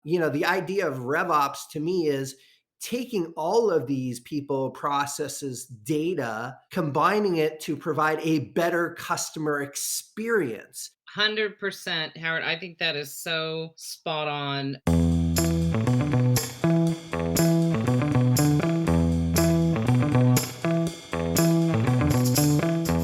The idea of RevOps to me is taking all of these people, processes, data, combining it to provide a better customer experience. 100%, Howard. I think that is so spot on.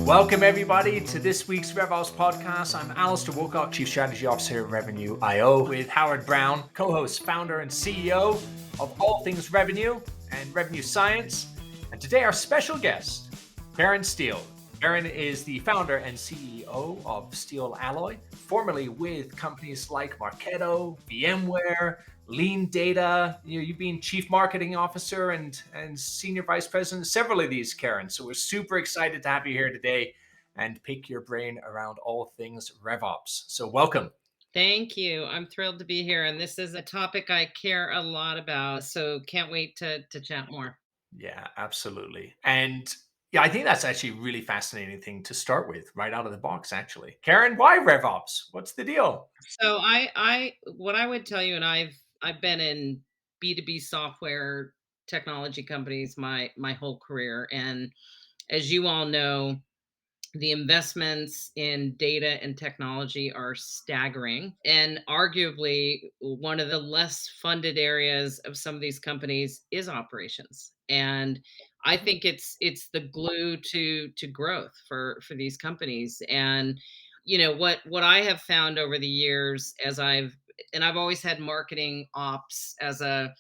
Welcome, everybody, to this week's RevOps podcast. I'm Alastair, Woolcock, Chief Strategy Officer at Revenue IO, with Howard Brown, co-host, founder, and CEO of all things revenue and revenue science. And today, our special guest, Karen Steele. Karen is the founder and CEO of Steele Alloy, formerly with companies like Marketo, VMware, LeanData. You've been chief marketing officer and senior vice president of several of these, Karen. So we're super excited to have you here today and pick your brain around all things RevOps. So welcome. Thank you. I'm thrilled to be here. And this is a topic I care a lot about. So can't wait to chat more. Yeah, absolutely. And yeah, I think that's actually a really fascinating thing to start with right out of the box, actually. Karen, why RevOps? What's the deal? So what I would tell you, and I've been in B2B software technology companies my whole career. And as you all know, the investments in data and technology are staggering. And arguably, one of the less funded areas of some of these companies is operations. And I think it's the glue to growth for these companies. And what I have found over the years, I've always had marketing ops as a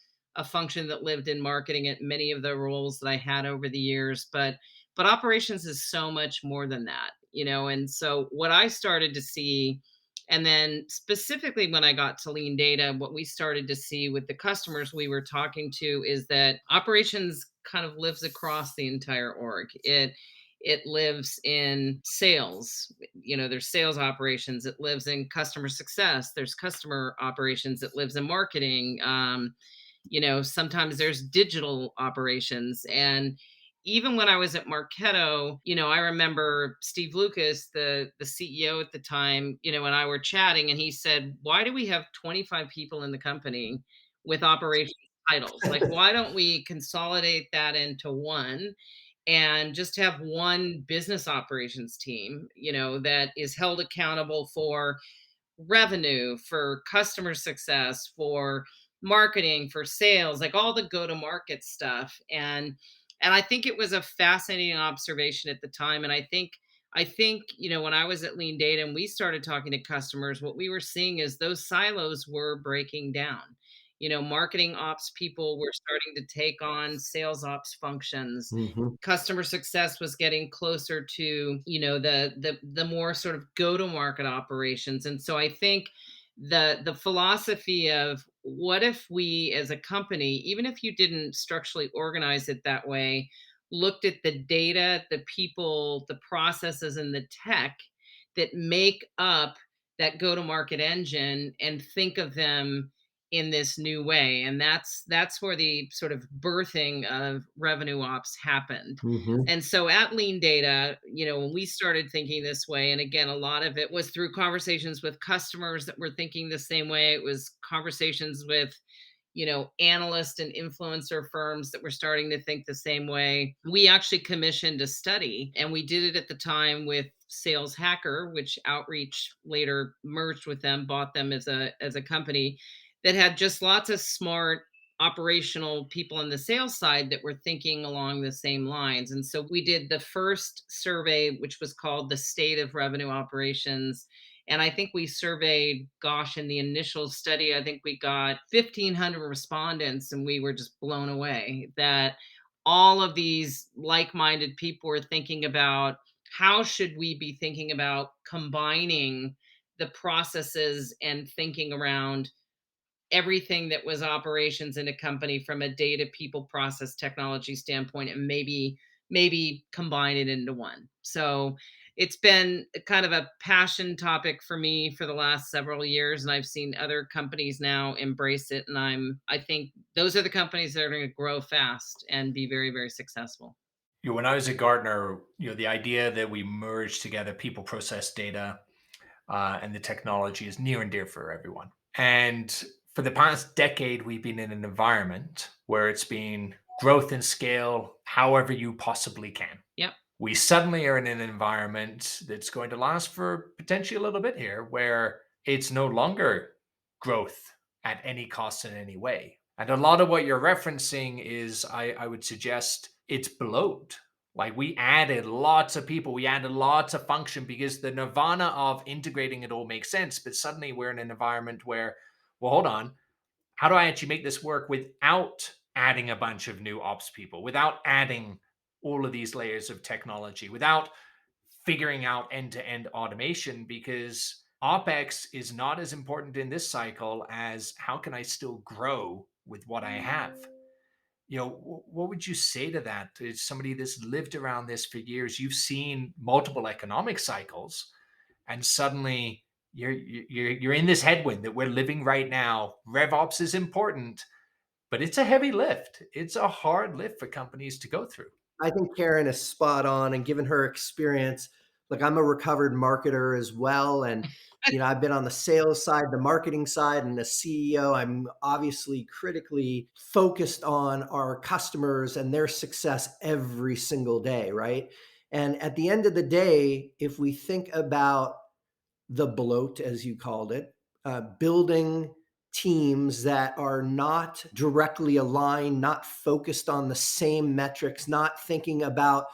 function that lived in marketing at many of the roles that I had over the years, but operations is so much more than that. And so what I started to see, and then specifically when I got to LeanData, what we started to see with the customers we were talking to is that operations kind of lives across the entire org. It lives in sales. There's sales operations. It lives in customer success. There's customer operations. It lives in marketing. Sometimes there's digital operations. And even when I was at Marketo, I remember Steve Lucas, the CEO at the time, and I were chatting, and he said, "Why do we have 25 people in the company with operations titles? Like, why don't we consolidate that into one and just have one business operations team, that is held accountable for revenue, for customer success, for marketing, for sales, like all the go to market stuff." And I think it was a fascinating observation at the time. And I think when I was at LeanData and we started talking to customers, what we were seeing is those silos were breaking down. Marketing ops people were starting to take on sales ops functions. Mhm. Customer success was getting closer to the more sort of go to market operations. And so I think the philosophy of what if we as a company, even if you didn't structurally organize it that way, looked at the data, the people, the processes, and the tech that make up that go to market engine and think of them in this new way. And that's where the sort of birthing of revenue ops happened. Mhm. And so at LeanData, when we started thinking this way, and again, a lot of it was through conversations with customers that were thinking the same way. It was conversations with analyst and influencer firms that were starting to think the same way. We actually commissioned a study, and we did it at the time with Sales Hacker, which Outreach later merged with them, bought them as a company that had just lots of smart operational people on the sales side that were thinking along the same lines. And so we did the first survey, which was called the State of Revenue Operations. And I think we surveyed, gosh, in the initial study, I think we got 1,500 respondents, and we were just blown away that all of these like-minded people were thinking about how should we be thinking about combining the processes and thinking around everything that was operations in a company from a data, people, process, technology standpoint, and maybe combine it into one. So it's been kind of a passion topic for me for the last several years, and I've seen other companies now embrace it. And I think those are the companies that are going to grow fast and be very, very successful. When I was at Gartner, the idea that we merge together people, process, data, and the technology is near and dear for everyone. And For the past decade, we've been in an environment where it's been growth and scale however you possibly can. Yep. We suddenly are in an environment that's going to last for potentially a little bit here, where it's no longer growth at any cost in any way. And a lot of what you're referencing is, I would suggest, it's bloat. Like, we added lots of people, we added lots of function because the nirvana of integrating it all makes sense. But suddenly we're in an environment where, well, hold on, how do I actually make this work without adding a bunch of new ops people, without adding all of these layers of technology, without figuring out end-to-end automation? Because OpEx is not as important in this cycle as how can I still grow with what I have? What would you say to that? As somebody that's lived around this for years, you've seen multiple economic cycles, and suddenly you're in this headwind that we're living right now. RevOps is important, but it's a heavy lift. It's a hard lift for companies to go through. I think Karen is spot on, and given her experience, like, I'm a recovered marketer as well. And, I've been on the sales side, the marketing side, and the CEO. I'm obviously critically focused on our customers and their success every single day, right? And at the end of the day, if we think about the bloat, as you called it, building teams that are not directly aligned, not focused on the same metrics, not thinking about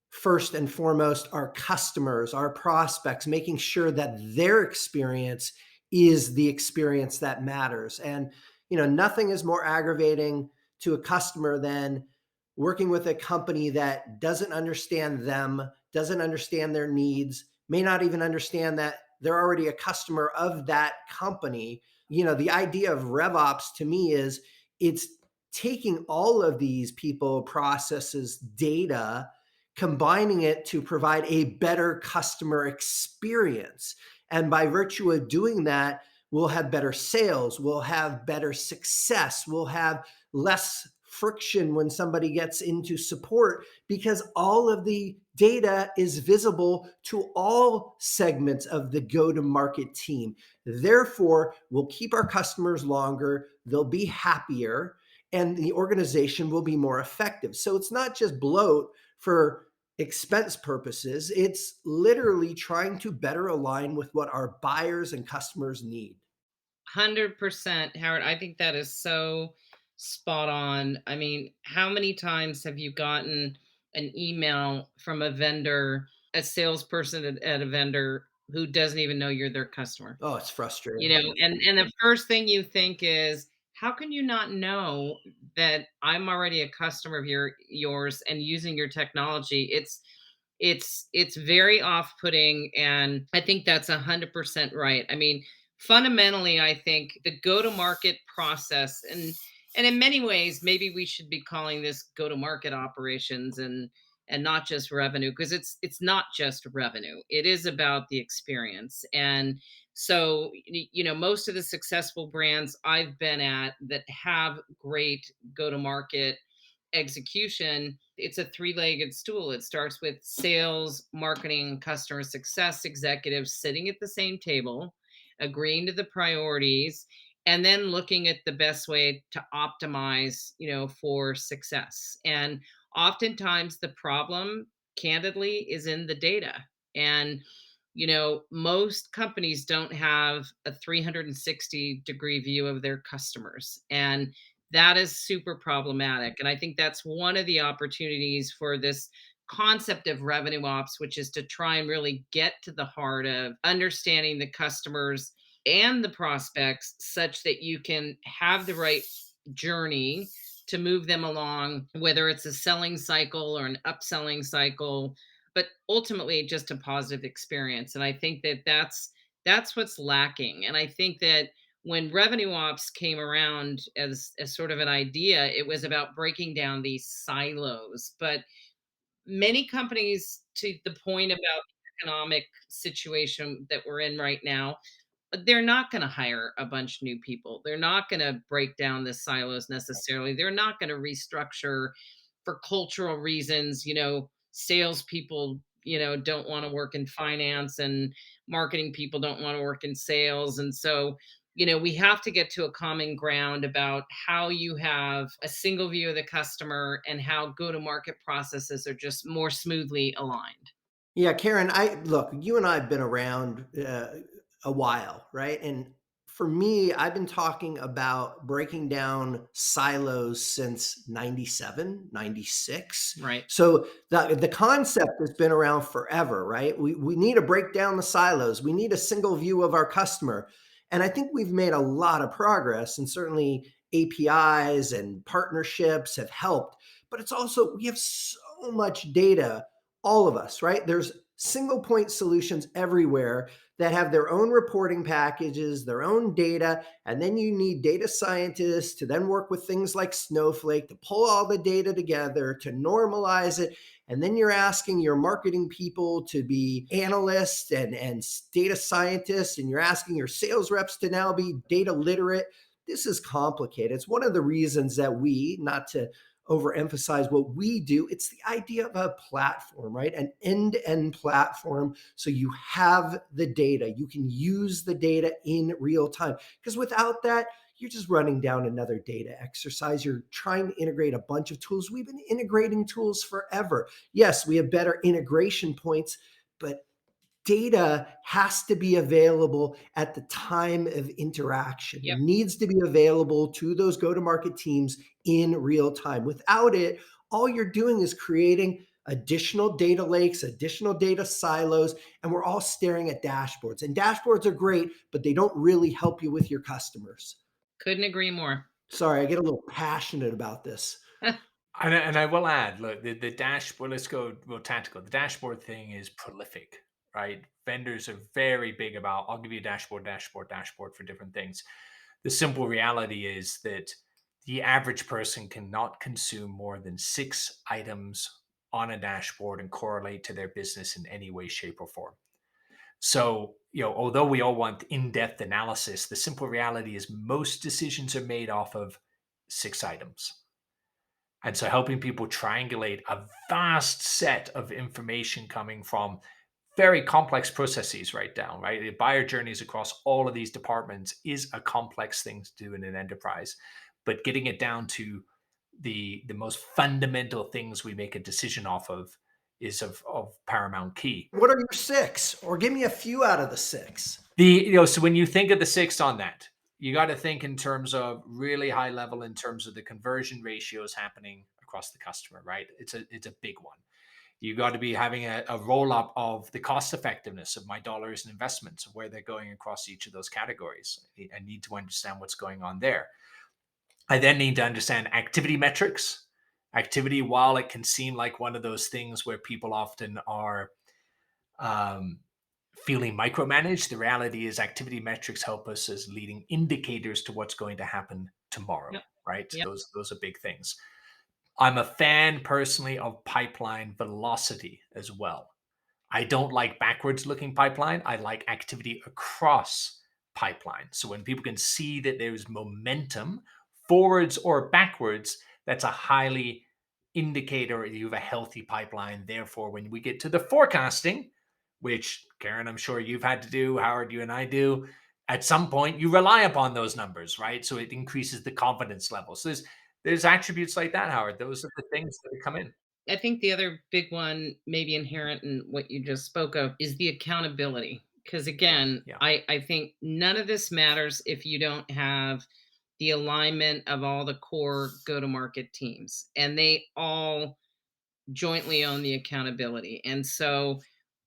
first and foremost our customers, our prospects, making sure that their experience is the experience that matters. And, nothing is more aggravating to a customer than working with a company that doesn't understand them, doesn't understand their needs, may not even understand that they're already a customer of that company. The idea of RevOps to me is it's taking all of these people, processes, data, combining it to provide a better customer experience. And by virtue of doing that, we'll have better sales, we'll have better success, we'll have less friction when somebody gets into support, because all of the data is visible to all segments of the go-to-market team. Therefore, we'll keep our customers longer, they'll be happier, and the organization will be more effective. So it's not just bloat for expense purposes, it's literally trying to better align with what our buyers and customers need. 100%, Howard. I think that is so spot on. I mean, how many times have you gotten an email from a vendor, a salesperson at a vendor who doesn't even know you're their customer? Oh, it's You frustrating. know, and the first thing you think is, how can you not know that I'm already a customer of yours and using your technology? It's very off-putting, and I think that's 100% right. I mean, fundamentally, I think the go-to-market process, and in many ways, maybe we should be calling this go-to-market operations and not just revenue, because it's not just revenue. It is about the experience. And so, most of the successful brands I've been at that have great go-to-market execution, it's a three-legged stool. It starts with sales, marketing, customer success executives sitting at the same table, agreeing to the priorities, and then looking at the best way to optimize, for success. And oftentimes the problem, candidly, is in the data. And most companies don't have a 360-degree view of their customers. And that is super problematic. And I think that's one of the opportunities for this concept of revenue ops, which is to try and really get to the heart of understanding the customers and the prospects such that you can have the right journey to move them along, whether it's a selling cycle or an upselling cycle, but ultimately just a positive experience. And I think that that's what's lacking. And I think that when revenue ops came around as sort of an idea, it was about breaking down these silos. But many companies, to the point about the economic situation that we're in right now, they're not going to hire a bunch of new people. They're not going to break down the silos necessarily. They're not going to restructure for cultural reasons. Salespeople, don't want to work in finance, and marketing people don't want to work in sales. And so we have to get to a common ground about how you have a single view of the customer and how go to market processes are just more smoothly aligned. Yeah, Karen, I look, you and I have been around a while, right? And for me, I've been talking about breaking down silos since 97, 96. Right. So the concept has been around forever, right? We need to break down the silos. We need a single view of our customer. And I think we've made a lot of progress, and certainly APIs and partnerships have helped. But it's also, we have so much data, all of us, right? There's single point solutions everywhere that have their own reporting packages, their own data, and then you need data scientists to then work with things like Snowflake to pull all the data together, to normalize it. And then you're asking your marketing people to be analysts and data scientists, and you're asking your sales reps to now be data literate. This is complicated. It's one of the reasons that we, not to overemphasize what we do. It's the idea of a platform, right? An end-to-end platform. So you have the data, you can use the data in real time. Because without that, you're just running down another data exercise. You're trying to integrate a bunch of tools. We've been integrating tools forever. Yes, we have better integration points, but data has to be available at the time of interaction. It Yep. needs to be available to those go to market teams in real time. Without it, all you're doing is creating additional data lakes, additional data silos, and we're all staring at dashboards. And dashboards are great, but they don't really help you with your customers. Couldn't agree more. Sorry, I get a little passionate about this. And I will add, look, the dashboard, let's go real tactical. The dashboard thing is prolific, right? Vendors are very big about, I'll give you a dashboard, dashboard, dashboard for different things. The simple reality is that the average person cannot consume more than 6 items on a dashboard and correlate to their business in any way, shape, or form. So, although we all want in-depth analysis, the simple reality is most decisions are made off of 6 items. And so helping people triangulate a vast set of information coming from very complex processes right down, right? The buyer journeys across all of these departments is a complex thing to do in an enterprise. But getting it down to the most fundamental things we make a decision off of is of paramount key. What are your six? Or give me a few out of the six. So when you think of the six on that, you got to think in terms of really high level in terms of the conversion ratios happening across the customer, right? It's a big one. You got to be having a roll up of the cost effectiveness of my dollars and investments, of where they're going across each of those categories. I need to understand what's going on there. I then need to understand activity metrics. Activity, while it can seem like one of those things where people often are um, feeling micromanaged, the reality is activity metrics help us as leading indicators to what's going to happen tomorrow, Yep. right? Yep. Those are big things. I'm a fan personally of pipeline velocity as well. I don't like backwards looking pipeline. I like activity across pipeline. So when people can see that there's momentum forwards or backwards, that's a highly indicator that you have a healthy pipeline. Therefore, when we get to the forecasting, which Karen, I'm sure you've had to do, Howard, you and I do, at some point you rely upon those numbers, right? So it increases the confidence level. So there's attributes like that, Howard. Those are the things that come in. I think the other big one, maybe inherent in what you just spoke of, is the accountability. Because again, Yeah. I think none of this matters if you don't have the alignment of all the core go to market teams and they all jointly own the accountability. And so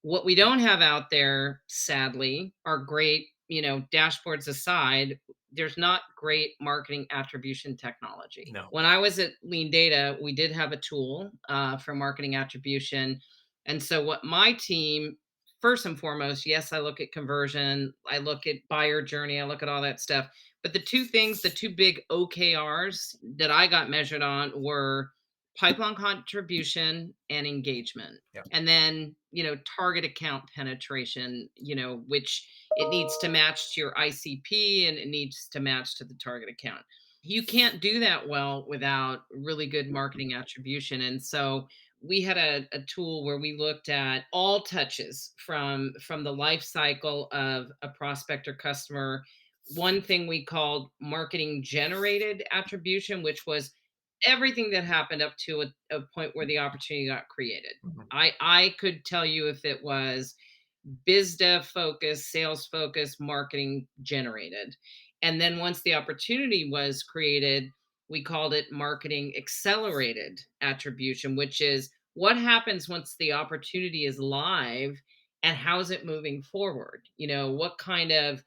what we don't have out there, sadly, are great, dashboards aside, there's not great marketing attribution technology. No. When I was at LeanData, we did have a tool for marketing attribution. And so what my team, first and foremost, yes, I look at conversion, I look at buyer journey, I look at all that stuff. But the two big OKRs that I got measured on were pipeline contribution and engagement. Yeah. And then, target account penetration, which it needs to match to your ICP and it needs to match to the target account. You can't do that well without really good marketing attribution. And so we had a tool where we looked at all touches from the life cycle of a prospect or customer, one thing we called marketing generated attribution, which was everything that happened up to a point where the opportunity got created. Mhm. I could tell you if it was biz dev focus, sales focus, marketing generated. And then once the opportunity was created, we called it marketing accelerated attribution, which is what happens once the opportunity is live and how's it moving forward? What kind of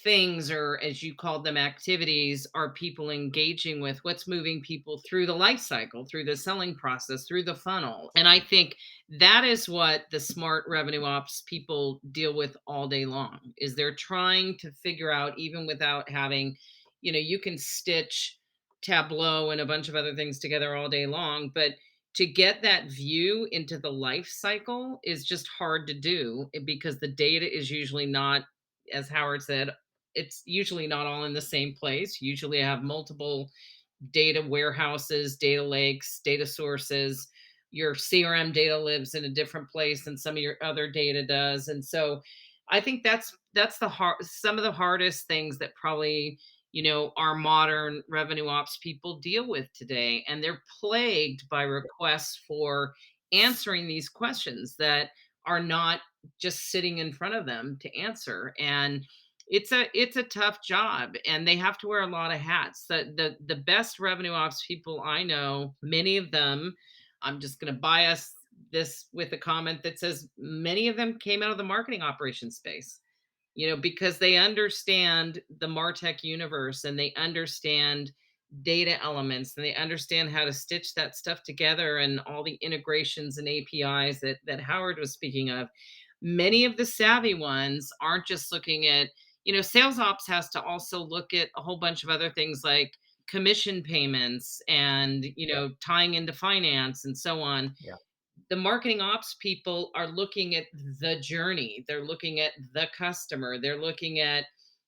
things, or as you called them, activities, are people engaging with? What's moving people through the life cycle, through the selling process, through the funnel? And I think that is what the smart revenue ops people deal with all day long, is they're trying to figure out, even without having, you can stitch Tableau and a bunch of other things together all day long, but to get that view into the life cycle is just hard to do, because the data is usually not, as Howard said, it's usually not all in the same place. Usually I have multiple data warehouses, data lakes, data sources. Your CRM data lives in a different place than some of your other data does. And so I think that's the hard some of the hardest things that probably, our modern revenue ops people deal with today. And they're plagued by requests for answering these questions that are not just sitting in front of them to answer. And it's a tough job, and they have to wear a lot of hats. The best revenue ops people I know, many of them, I'm just going to bias this with a comment that says many of them came out of the marketing operations space, because they understand the martech universe, and they understand data elements, and they understand how to stitch that stuff together, and all the integrations and APIs that Howard was speaking of. Many of the savvy ones aren't just looking at, sales ops has to also look at a whole bunch of other things like commission payments and, Yeah. tying into finance and so on. Yeah. The marketing ops people are looking at the journey. They're looking at the customer. They're looking at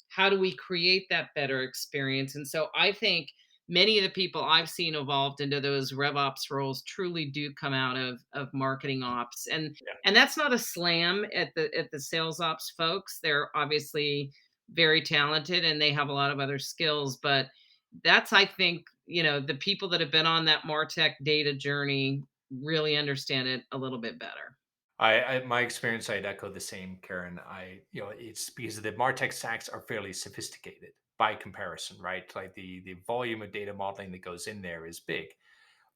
how do we create that better experience. And so I think many of the people I've seen evolved into those RevOps roles truly do come out of marketing ops. Yeah. And that's not a slam at the sales ops folks. They're obviously very talented and they have a lot of other skills, but that's, I think, the people that have been on that MarTech data journey really understand it a little bit better. My experience, I'd echo the same, Karen. It's because the Martech stacks are fairly sophisticated by comparison, right? Like the volume of data modeling that goes in there is big.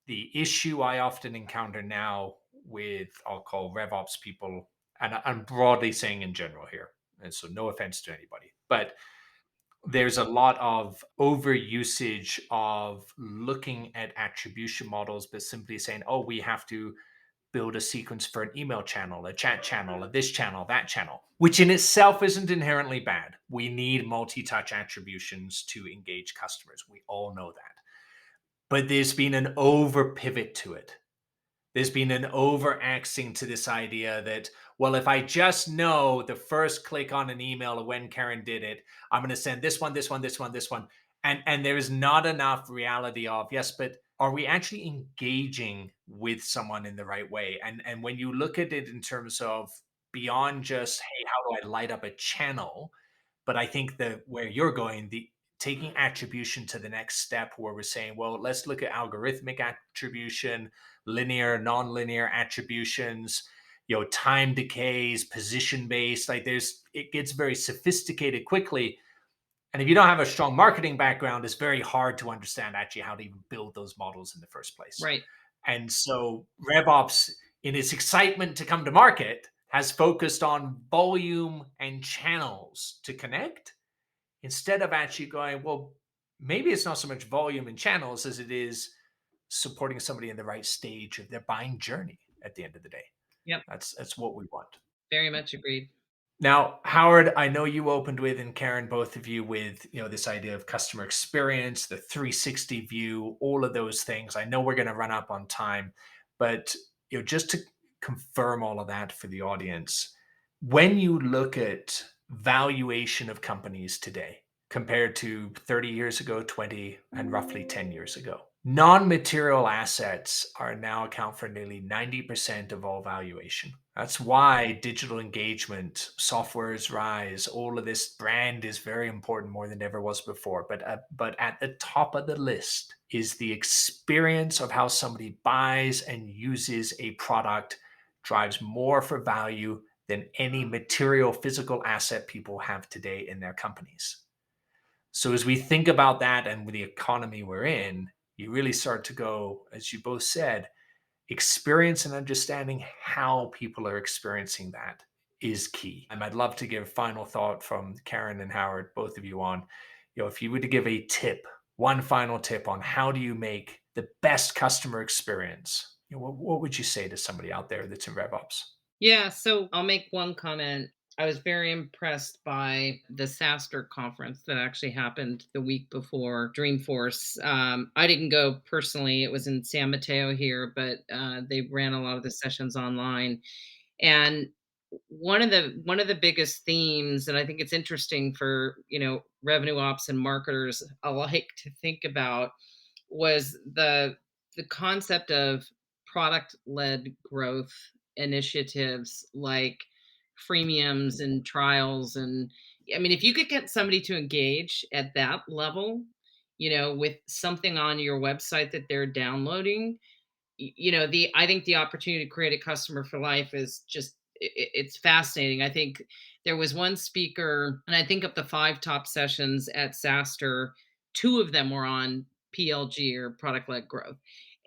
The issue I often encounter now with, I'll call RevOps people, and I'm broadly saying in general here, and so no offense to anybody, but there's a lot of overusage of looking at attribution models, but simply saying, oh, we have to build a sequence for an email channel, a chat channel, a this channel, that channel, which in itself isn't inherently bad. We need multi-touch attributions to engage customers. We all know that. But there's been an over pivot to it. There's been an overaxing to this idea that, well, if I just know the first click on an email of when Karen did it, I'm going to send this one, this one, this one, this one. And there is not enough reality of, yes, but are we actually engaging with someone in the right way? And when you look at it in terms of beyond just, hey, how do I light up a channel? But I think that where you're going, the taking attribution to the next step where we're saying, well, let's look at algorithmic attribution, linear, non-linear attributions, time decays, position based. Like it gets very sophisticated quickly. And if you don't have a strong marketing background, it's very hard to understand actually how to even build those models in the first place. Right. And so RevOps, in its excitement to come to market, has focused on volume and channels to connect instead of actually going, well, maybe it's not so much volume and channels as it is supporting somebody in the right stage of their buying journey at the end of the day. Yep. That's what we want. Very much agreed. Now, Howard, I know you opened with, and Karen, both of you, with this idea of customer experience, the 360 view, all of those things. I know we're going to run up on time, but just to confirm all of that for the audience, when you look at valuation of companies today compared to 30 years ago, 20, and roughly 10 years ago, non-material assets are now account for nearly 90% of all valuation. That's why digital engagement, software's rise, all of this brand is very important more than ever was before. But at the top of the list is the experience of how somebody buys and uses a product drives more for value than any material physical asset people have today in their companies. So as we think about that and with the economy we're in, you really start to go, as you both said, experience and understanding how people are experiencing that is key. And I'd love to give final thought from Karen and Howard, both of you on, if you were to give a tip, one final tip on how do you make the best customer experience, what would you say to somebody out there that's in RevOps? Yeah, so I'll make one comment. I was very impressed by the SaaStr conference that actually happened the week before Dreamforce. I didn't go personally; it was in San Mateo here, but they ran a lot of the sessions online. And one of the biggest themes, and I think it's interesting for revenue ops and marketers alike to think about, was the concept of product led growth initiatives like freemiums and trials. And I mean, if you could get somebody to engage at that level, with something on your website that they're downloading, the I think the opportunity to create a customer for life is just it's fascinating. I think there was one speaker, and I think of the five top sessions at SaaStr, two of them were on PLG, or product led growth.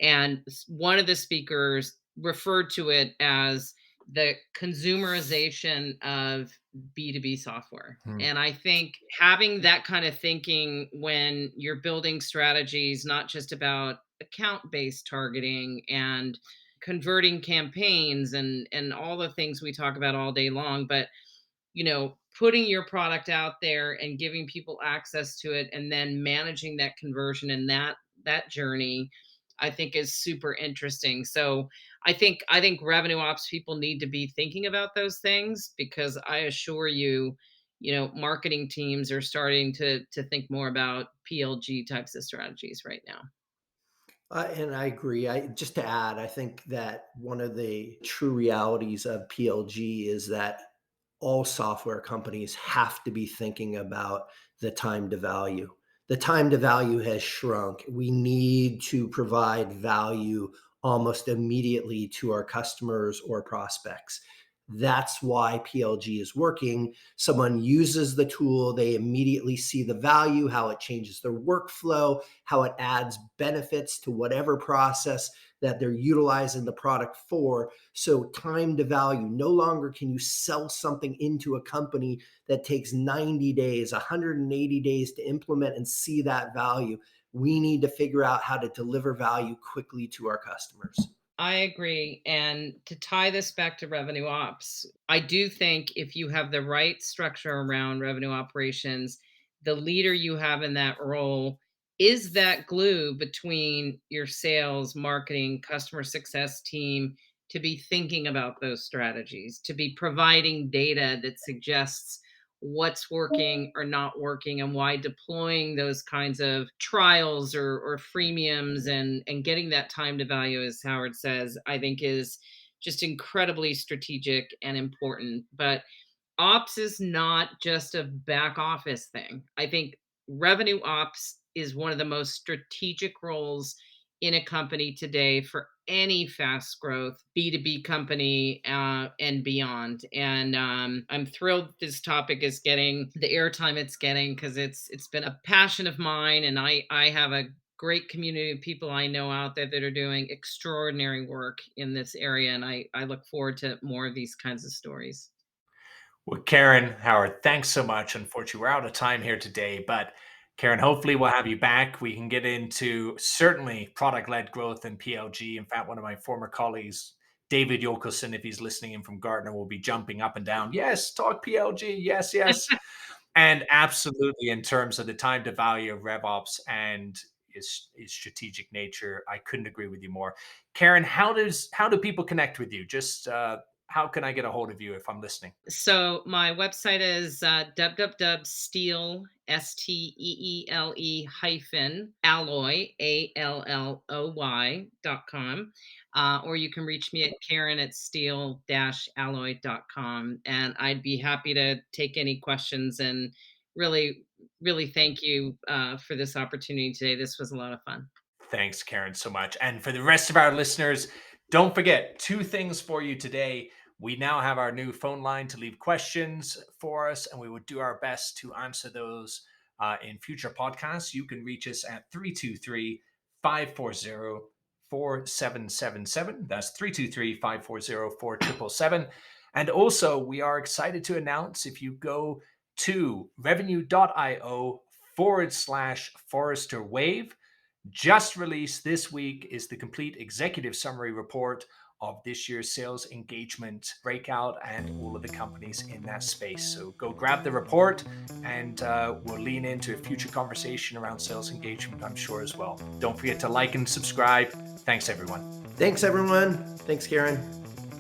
And one of the speakers referred to it as the consumerization of B2B software. Hmm. And I think having that kind of thinking when you're building strategies, not just about account based targeting and converting campaigns and all the things we talk about all day long, but putting your product out there and giving people access to it, and then managing that conversion and that journey, I think is super interesting. So I think revenue ops people need to be thinking about those things, because I assure you, marketing teams are starting to think more about PLG types of strategies right now. And I agree. I just to add, I think that one of the true realities of PLG is that all software companies have to be thinking about the time to value. The time to value has shrunk. We need to provide value almost immediately to our customers or prospects. That's why PLG is working. Someone uses the tool, they immediately see the value, how it changes their workflow, how it adds benefits to whatever process that they're utilizing the product for. So, time to value. No longer can you sell something into a company that takes 90 days, 180 days to implement and see that value. We need to figure out how to deliver value quickly to our customers. I agree. And to tie this back to revenue ops, I do think if you have the right structure around revenue operations, the leader you have in that role is that glue between your sales, marketing, customer success team, to be thinking about those strategies, to be providing data that suggests what's working or not working, and why deploying those kinds of trials or freemiums and getting that time to value, as Howard says, I think is just incredibly strategic and important. But ops is not just a back office thing. I think revenue ops is one of the most strategic roles in a company today for any fast growth B2B company and beyond. And I'm thrilled this topic is getting the airtime it's getting, because it's been a passion of mine. And I have a great community of people I know out there that are doing extraordinary work in this area. And I look forward to more of these kinds of stories. Well, Karen, Howard, thanks so much. Unfortunately, we're out of time here today, but Karen, hopefully we'll have you back. We can get into certainly product-led growth and PLG. In fact, one of my former colleagues, David Yokelson, if he's listening in from Gartner, will be jumping up and down. Yes, talk PLG. Yes, yes. And absolutely, in terms of the time to value of RevOps and its strategic nature, I couldn't agree with you more. Karen, how do people connect with you? Just how can I get a hold of you if I'm listening? So my website is www.steele, Steele hyphen alloy, ALLOY.com. Or you can reach me at Karen at steele-alloy.com. And I'd be happy to take any questions and really, really thank you for this opportunity today. This was a lot of fun. Thanks, Karen, so much. And for the rest of our listeners, don't forget 2 things for you today. We now have our new phone line to leave questions for us, and we will do our best to answer those in future podcasts. You can reach us at 323-540-4777. That's 323-540-4777. And also, we are excited to announce if you go to revenue.io/Forrester Wave, just released this week is the complete executive summary report of this year's sales engagement breakout and all of the companies in that space. So go grab the report, and we'll lean into a future conversation around sales engagement, I'm sure, as well. Don't forget to like and subscribe. Thanks, everyone. Thanks, everyone. Thanks, Karen.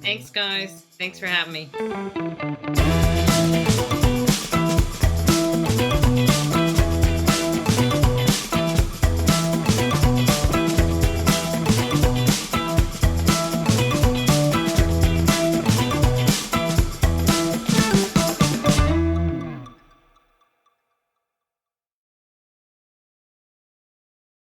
Thanks, guys. Thanks for having me.